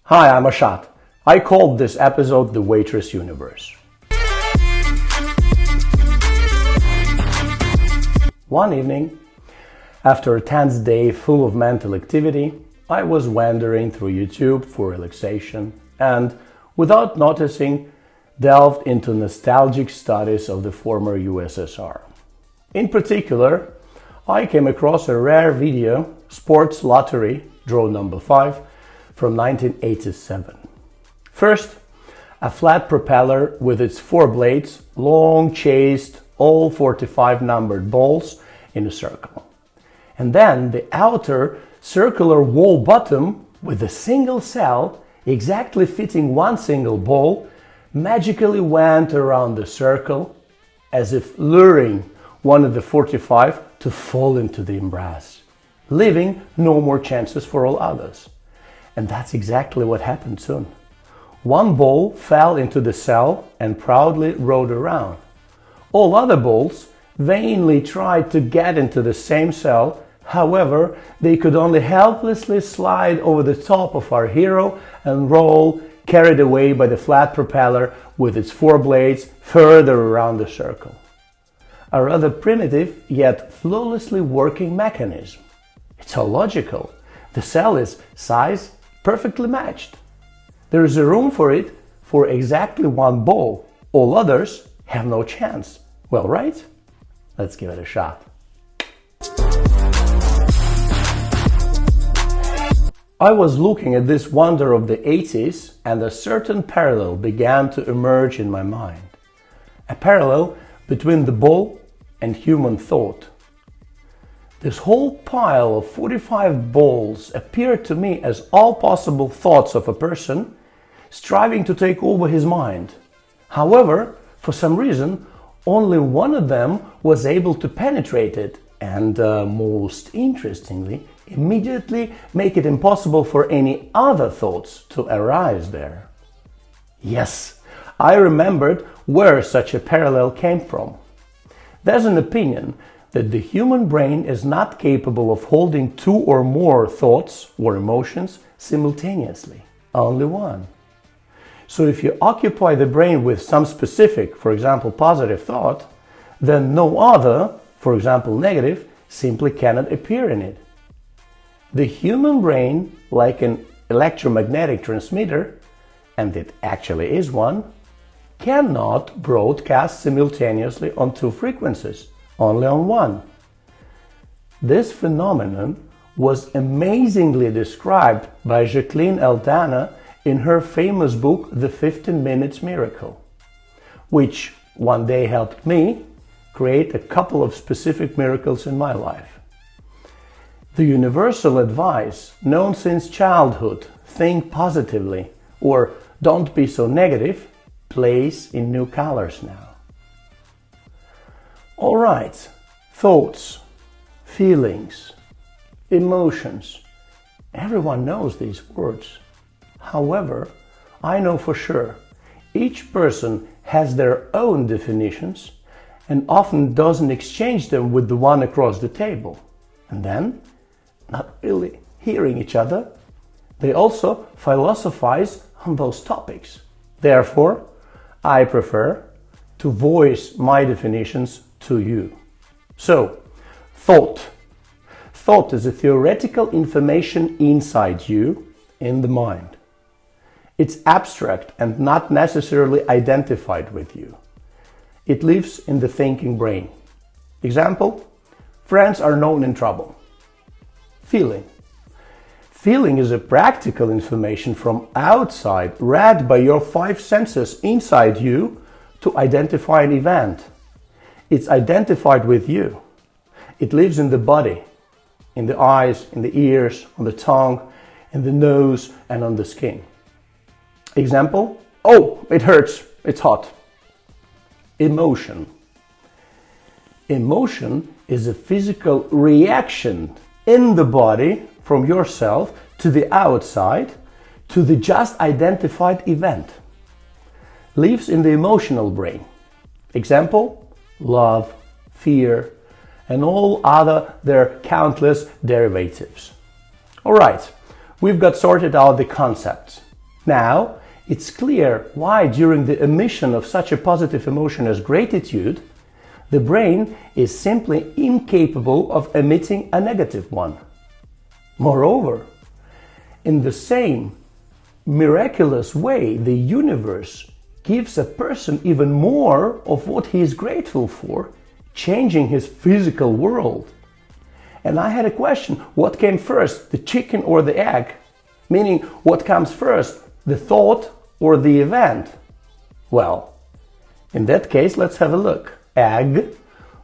Hi, I'm Ashot. I called this episode the Waitress Universe. One evening, after a tense day full of mental activity, I was wandering through YouTube for relaxation and, without noticing, delved into nostalgic studies of the former USSR. In particular, I came across a rare video, Sports Lottery, Draw Number 5, from 1987. First, a flat propeller with its 4 blades long chased all 45 numbered balls in a circle. And then the outer circular wall bottom with a single cell exactly fitting one single ball magically went around the circle as if luring one of the 45 to fall into the embrace, leaving no more chances for all others. And that's exactly what happened soon. One ball fell into the cell and proudly rode around. All other balls vainly tried to get into the same cell. However, they could only helplessly slide over the top of our hero and roll, carried away by the flat propeller with its 4 blades further around the circle. A rather primitive yet flawlessly working mechanism. It's all logical. The cell is size perfectly matched. There is a room for it for exactly one ball. All others have no chance. Well, right? Let's give it a shot. I was looking at this wonder of the 80s and a certain parallel began to emerge in my mind. A parallel between the ball and human thought. This whole pile of 45 balls appeared to me as all possible thoughts of a person striving to take over his mind. However, for some reason, only one of them was able to penetrate it and, most interestingly, immediately make it impossible for any other thoughts to arise there. Yes, I remembered where such a parallel came from. There's an opinion that the human brain is not capable of holding 2 or more thoughts or emotions simultaneously, only one. So if you occupy the brain with some specific, for example, positive thought, then no other, for example, negative, simply cannot appear in it. The human brain, like an electromagnetic transmitter, and it actually is one, cannot broadcast simultaneously on 2 frequencies, only on one. This phenomenon was amazingly described by Jacqueline Eldana in her famous book, The 15 Minutes Miracle, which one day helped me create a couple of specific miracles in my life. The universal advice, known since childhood, think positively, or don't be so negative, plays in new colors now. All right, thoughts, feelings, emotions. Everyone knows these words. However, I know for sure each person has their own definitions and often doesn't exchange them with the one across the table. And then, not really hearing each other, they also philosophize on those topics. Therefore, I prefer to voice my definitions to you. So, thought. Thought is a theoretical information inside you, in the mind. It's abstract and not necessarily identified with you. It lives in the thinking brain. Example, friends are known in trouble. Feeling. Feeling is a practical information from outside read by your 5 senses inside you to identify an event. It's identified with you. It lives in the body, in the eyes, in the ears, on the tongue, in the nose, and on the skin. Example, oh, it hurts, it's hot. Emotion. Emotion is a physical reaction in the body from yourself to the outside to the just identified event. Lives in the emotional brain. Example, love, fear, and all other their countless derivatives. All right, we've got sorted out the concepts. Now, it's clear why during the emission of such a positive emotion as gratitude, the brain is simply incapable of emitting a negative one. Moreover, in the same miraculous way, the universe gives a person even more of what he is grateful for, changing his physical world. And I had a question, what came first, the chicken or the egg? Meaning, what comes first, the thought or the event? Well, in that case, let's have a look. Egg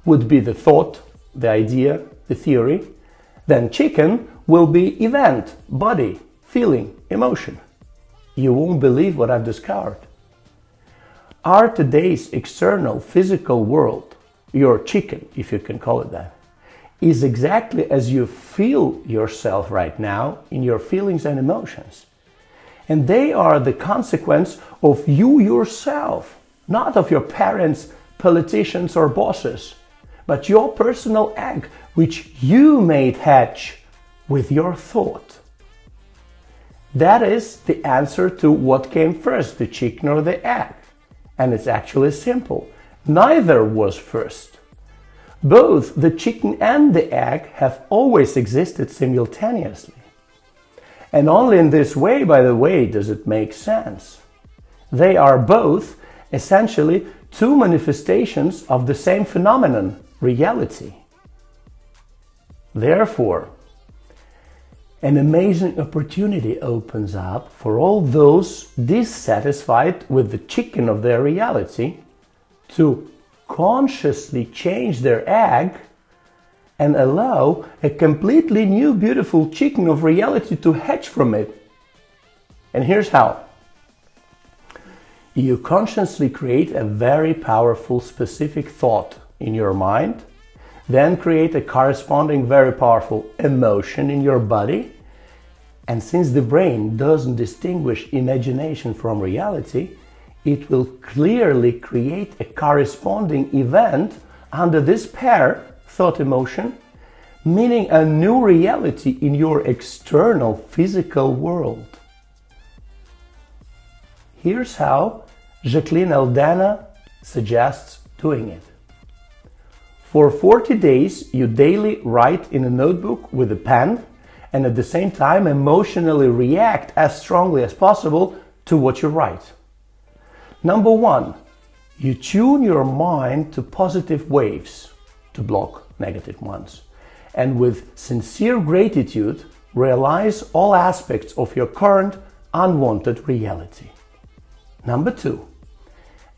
would be the thought, the idea, the theory. Then chicken will be event, body, feeling, emotion. You won't believe what I've discovered. Our today's external physical world, your chicken, if you can call it that, is exactly as you feel yourself right now in your feelings and emotions. And they are the consequence of you yourself, not of your parents, politicians or bosses, but your personal egg, which you made hatch with your thought. That is the answer to what came first, the chicken or the egg. And it's actually simple. Neither was first. Both the chicken and the egg have always existed simultaneously. And only in this way, by the way, does it make sense. They are both essentially two manifestations of the same phenomenon, reality. Therefore, an amazing opportunity opens up for all those dissatisfied with the chicken of their reality to consciously change their egg and allow a completely new beautiful chicken of reality to hatch from it. And here's how. You consciously create a very powerful specific thought in your mind, then create a corresponding very powerful emotion in your body, and since the brain doesn't distinguish imagination from reality, it will clearly create a corresponding event under this pair, thought emotion, meaning a new reality in your external physical world. Here's how Jacqueline Aldana suggests doing it. For 40 days, you daily write in a notebook with a pen and at the same time emotionally react as strongly as possible to what you write. Number 1, you tune your mind to positive waves to block negative ones. And with sincere gratitude, realize all aspects of your current unwanted reality. Number 2,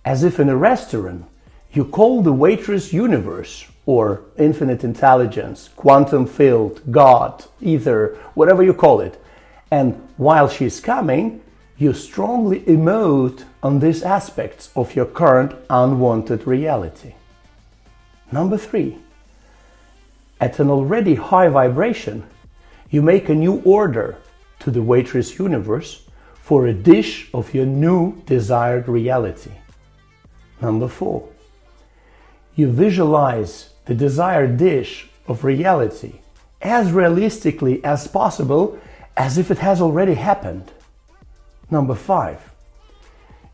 as if in a restaurant, you call the Waitress Universe or infinite intelligence, quantum field, God, ether, whatever you call it. And while she's coming, you strongly emote on these aspects of your current unwanted reality. Number 3, at an already high vibration, you make a new order to the Waitress Universe for a dish of your new desired reality. Number 4, you visualize the desired dish of reality as realistically as possible, as if it has already happened. Number 5,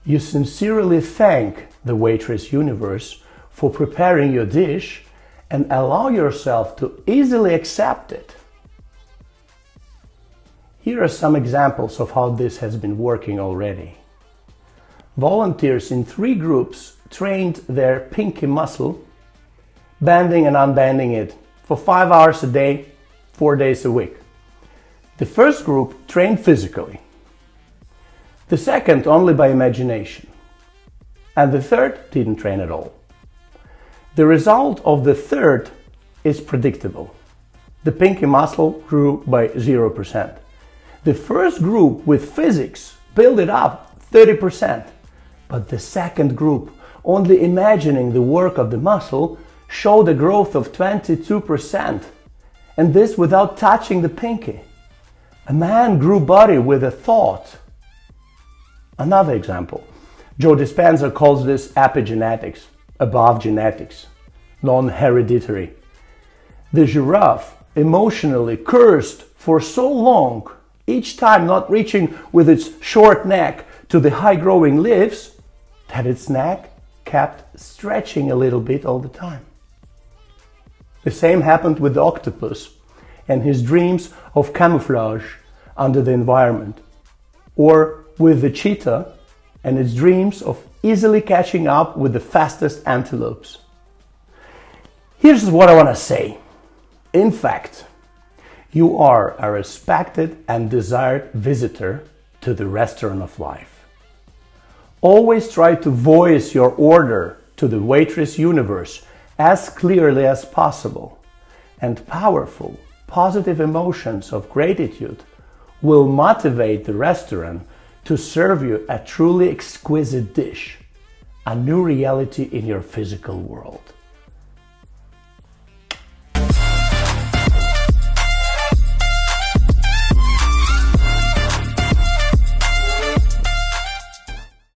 you sincerely thank the Waitress Universe for preparing your dish and allow yourself to easily accept it. Here are some examples of how this has been working already. Volunteers in 3 groups trained their pinky muscle, bending and unbending it for 5 hours a day, 4 days a week. The first group trained physically, the second only by imagination, and the third didn't train at all. The result of the third is predictable. The pinky muscle grew by 0%. The first group with physics built it up 30%, but the second group, only imagining the work of the muscle, showed a growth of 22%, and this without touching the pinky. A man grew body with a thought. Another example, Joe Dispenza calls this epigenetics, above genetics, non-hereditary. The giraffe emotionally cursed for so long each time not reaching with its short neck to the high-growing leaves, that its neck kept stretching a little bit all the time. The same happened with the octopus and his dreams of camouflage under the environment, or with the cheetah and its dreams of easily catching up with the fastest antelopes. Here's what I want to say. In fact, you are a respected and desired visitor to the restaurant of life. Always try to voice your order to the Waitress Universe as clearly as possible, and powerful, positive emotions of gratitude will motivate the restaurant to serve you a truly exquisite dish, a new reality in your physical world.